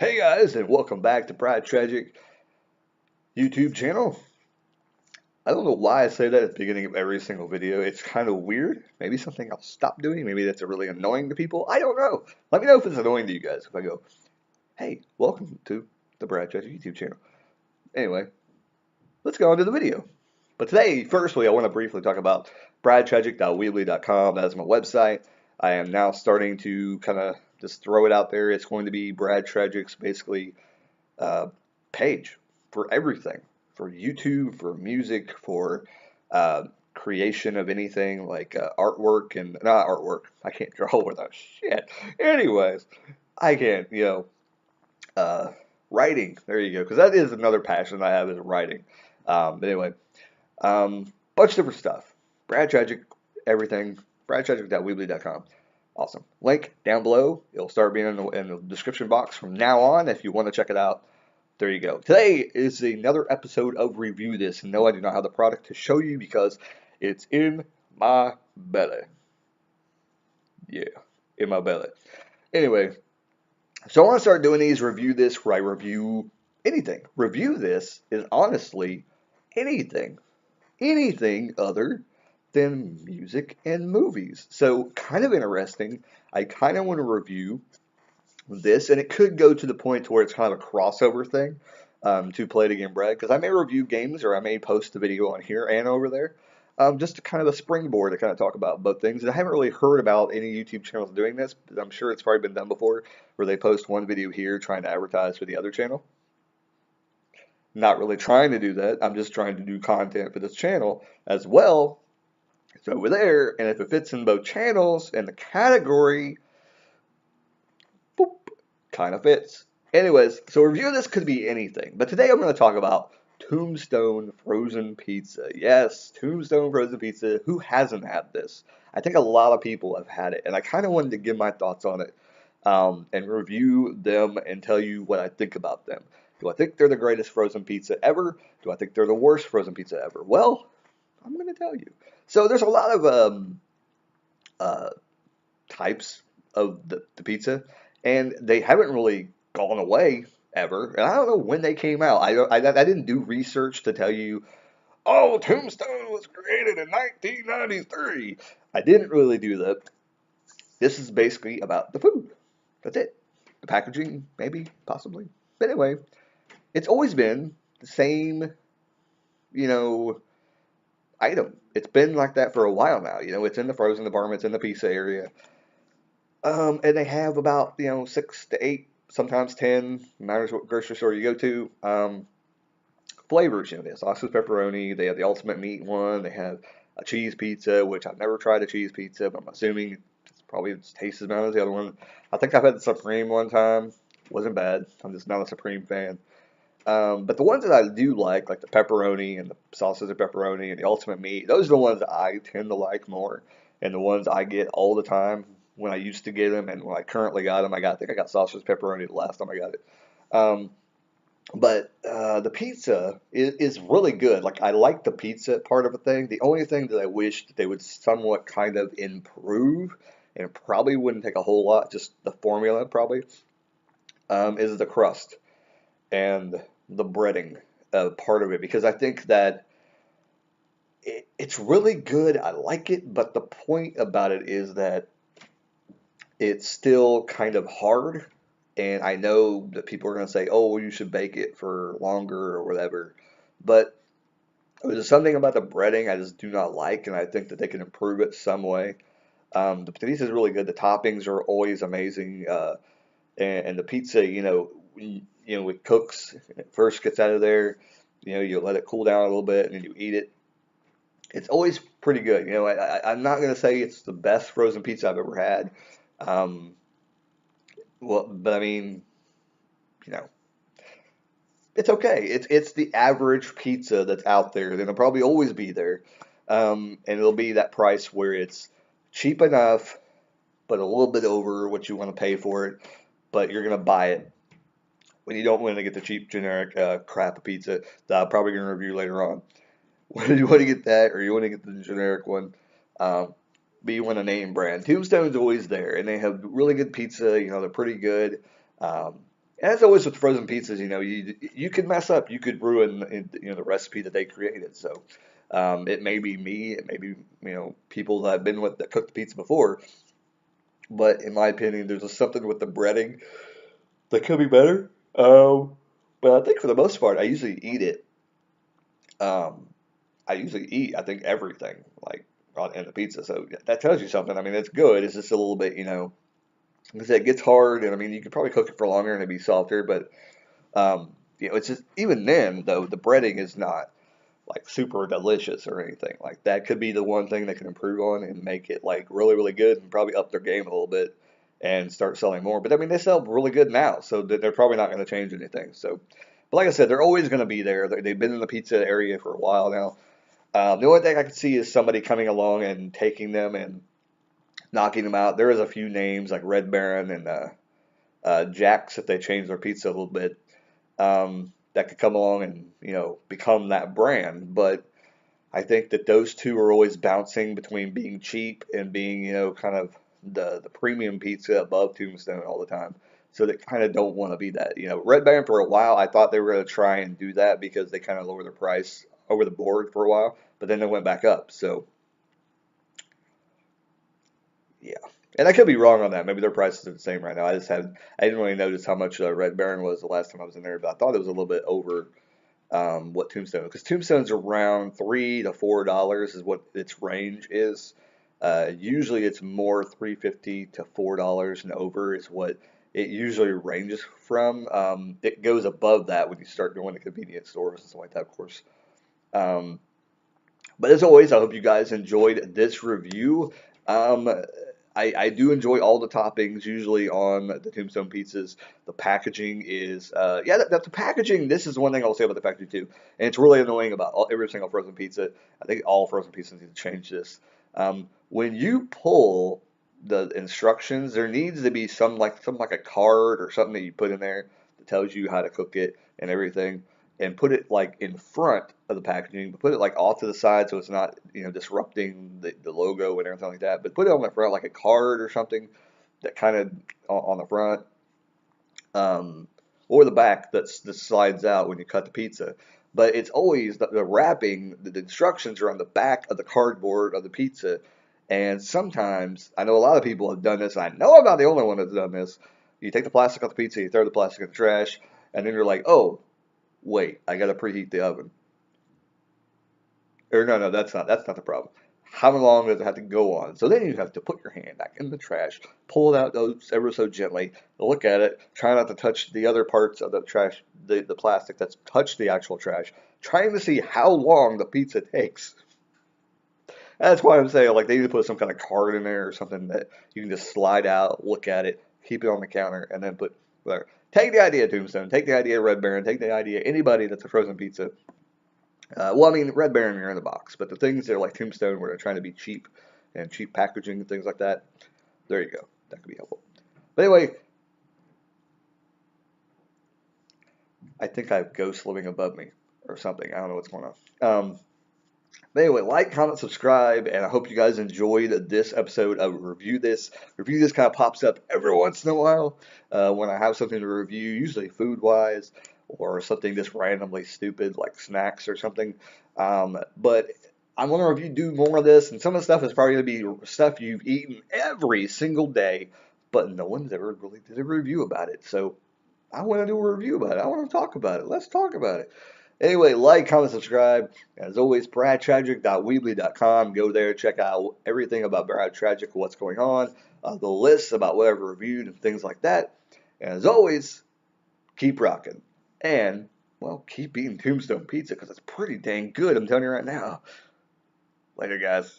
Hey guys, and welcome back to Pride Tragic YouTube channel. I don't know why I say that at the beginning of every single video. It's kind of weird. Maybe something I'll stop doing. Maybe that's really annoying to people. I don't know. Let me know if it's annoying to you guys. If I go, hey, welcome to the Pride Tragic YouTube channel. Anyway, let's go on to the video. But today, firstly, I want to briefly talk about bradtragic.weebly.com. That is my website. I am now starting to kind of just throw it out there. It's going to be Brad Tragic's basically uh, page for everything, for YouTube, for music, for creation of anything like artwork and not artwork. I can't draw with that shit. Anyways, I can, uh, writing. There you go, because that is another passion I have is writing. But anyway, bunch of different stuff. Brad Tragic, everything. BradTragic.weebly.com. Awesome. Link down below. It'll start being in the description box from now on if you want to check it out. There you go. Today is another episode of Review This. And no, I do not have the product to show you because it's in my belly. Yeah, in my belly. Anyway, so I want to start doing these Review This where I review anything. Review This is honestly anything. Anything other than music and movies. So kind of interesting. I kind of want to review this, and it could go to the point to where it's kind of a crossover thing to Play It Again Brad, because I may review games or I may post a video on here and over there, just to kind of a springboard to kind of talk about both things. And I haven't really heard about any YouTube channels doing this, but I'm sure it's probably been done before, where they post one video here trying to advertise for the other channel. Not really trying to do that. I'm just trying to do content for this channel as well. It's over there, and if it fits in both channels and the category, boop, kind of fits. Anyways, so review of this could be anything, but today I'm going to talk about Tombstone frozen pizza. Yes, Tombstone frozen pizza. Who hasn't had this? I think a lot of people have had it, and I kind of wanted to give my thoughts on it and review them and tell you what I think about them. Do I think they're the greatest frozen pizza ever? Do I think they're the worst frozen pizza ever? Well, I'm going to tell you. So there's a lot of uh, types of the pizza, and they haven't really gone away ever. And I don't know when they came out. I didn't do research to tell you, oh, Tombstone was created in 1993. I didn't really do that. This is basically about the food. That's it. The packaging, maybe, possibly. But anyway, it's always been the same, you know, item. It's been like that for a while now. It's in the frozen department, it's in the pizza area. And they have about, 6 to 8, sometimes 10, matters what grocery store you go to. Flavors, they have sausage pepperoni, they have the ultimate meat one, they have a cheese pizza, which I've never tried a cheese pizza, but I'm assuming it's probably tastes as bad as the other one. I think I've had the Supreme one time. Wasn't bad. I'm just not a Supreme fan. But the ones that I do like the pepperoni and the sausage and pepperoni and the ultimate meat, those are the ones that I tend to like more, and the ones I get all the time when I used to get them, and when I currently got them, I think I got sausage pepperoni the last time I got it. Um, but the pizza is really good. Like I like the pizza part of a thing. The only thing that I wish that they would somewhat kind of improve, and it probably wouldn't take a whole lot, just the formula probably, is the crust and the breading part of it, because I think that it's really good. I like it, but the point about it is that it's still kind of hard. And I know that people are going to say, oh, well, you should bake it for longer or whatever. But there's something about the breading I just do not like, and I think that they can improve it some way. The pizza is really good. The toppings are always amazing. And the pizza, it cooks, it first gets out of there, you let it cool down a little bit, and then you eat it. It's always pretty good. I'm not gonna say it's the best frozen pizza I've ever had. Um, well, but I mean, you know, it's okay. It's the average pizza that's out there. And it'll probably always be there, and it'll be that price where it's cheap enough, but a little bit over what you want to pay for it. But you're gonna buy it when you don't want to get the cheap generic crap pizza that I'm probably going to review later on. Whether you want to get that or you want to get the generic one, um, but you want a name brand. Tombstone's always there, and they have really good pizza. They're pretty good. Um, As always with frozen pizzas, you could mess up, you could ruin the recipe that they created. So it may be me, it may be people that I've been with that cooked the pizza before, but in my opinion, there's just something with the breading that could be better. But I think for the most part, I usually eat it. Um, I usually eat, I think, everything like in the pizza. So that tells you something. I mean, it's good. It's just a little bit, because it gets hard, and I mean, you could probably cook it for longer and it'd be softer, but it's just even then though the breading is not like super delicious or anything. Like that could be the one thing they can improve on and make it like really, really good and probably up their game a little bit and start selling more. But I mean, they sell really good now, so they're probably not going to change anything. So, but like I said, they're always going to be there. They've been in the pizza area for a while now. The only thing I could see is somebody coming along and taking them and knocking them out. There is a few names like Red Baron and Jack's if they change their pizza a little bit. That could come along and become that brand. But I think that those two are always bouncing between being cheap and being kind of the premium pizza above Tombstone all the time. So they kind of don't want to be that. Red Baron for a while I thought they were going to try and do that because they kind of lowered their price over the board for a while, but then they went back up. So yeah. And I could be wrong on that. Maybe their prices are the same right now. I didn't really notice how much Red Baron was the last time I was in there, but I thought it was a little bit over what Tombstone, because Tombstone's around $3 to $4 is what its range is. Usually it's more $3.50 to $4 and over is what it usually ranges from. It goes above that when you start going to convenience stores and stuff like that, of course. Um, but as always, I hope you guys enjoyed this review. Um, I do enjoy all the toppings usually on the Tombstone pizzas. The packaging is, yeah, the packaging, this is one thing I'll say about the packaging too. And it's really annoying about every single frozen pizza. I think all frozen pizzas need to change this. When you pull the instructions, there needs to be some like a card or something that you put in there that tells you how to cook it and everything and put it like in front of the packaging, but put it like off to the side so it's not, disrupting the logo and everything like that. But put it on the front like a card or something that kind of on the front, um, or the back that slides out when you cut the pizza. But it's always the wrapping, the instructions are on the back of the cardboard of the pizza. And sometimes, I know a lot of people have done this, I know I'm not the only one that's done this. You take the plastic off the pizza, you throw the plastic in the trash, and then you're like, oh, wait, I gotta preheat the oven. Or no, that's not the problem. How long does it have to go on? So then you have to put your hand back in the trash, pull it out ever so gently, look at it, try not to touch the other parts of the trash, the plastic that's touched the actual trash, trying to see how long the pizza takes. That's why I'm saying like they need to put some kind of card in there or something that you can just slide out, look at it, keep it on the counter, and then put whatever. Take the idea, Tombstone. Take the idea, Red Baron. Take the idea, anybody that's a frozen pizza. Well, I mean, Red Baron, you're in the box, but the things that are like Tombstone, where they're trying to be cheap and cheap packaging and things like that, there you go. That could be helpful. But anyway, I think I have ghosts living above me or something. I don't know what's going on. But anyway, like, comment, subscribe, and I hope you guys enjoyed this episode of Review This. Review This kind of pops up every once in a while when I have something to review, usually food-wise or something just randomly stupid like snacks or something. But I want to review do more of this, and some of the stuff is probably going to be stuff you've eaten every single day, but no one's ever really did a review about it. So I want to do a review about it. I want to talk about it. Let's talk about it. Anyway, like, comment, subscribe. As always, bradtragic.weebly.com. Go there, check out everything about Brad Tragic, what's going on, the lists about whatever reviewed and things like that. And as always, keep rocking. And, well, keep eating Tombstone pizza because it's pretty dang good, I'm telling you right now. Later, guys.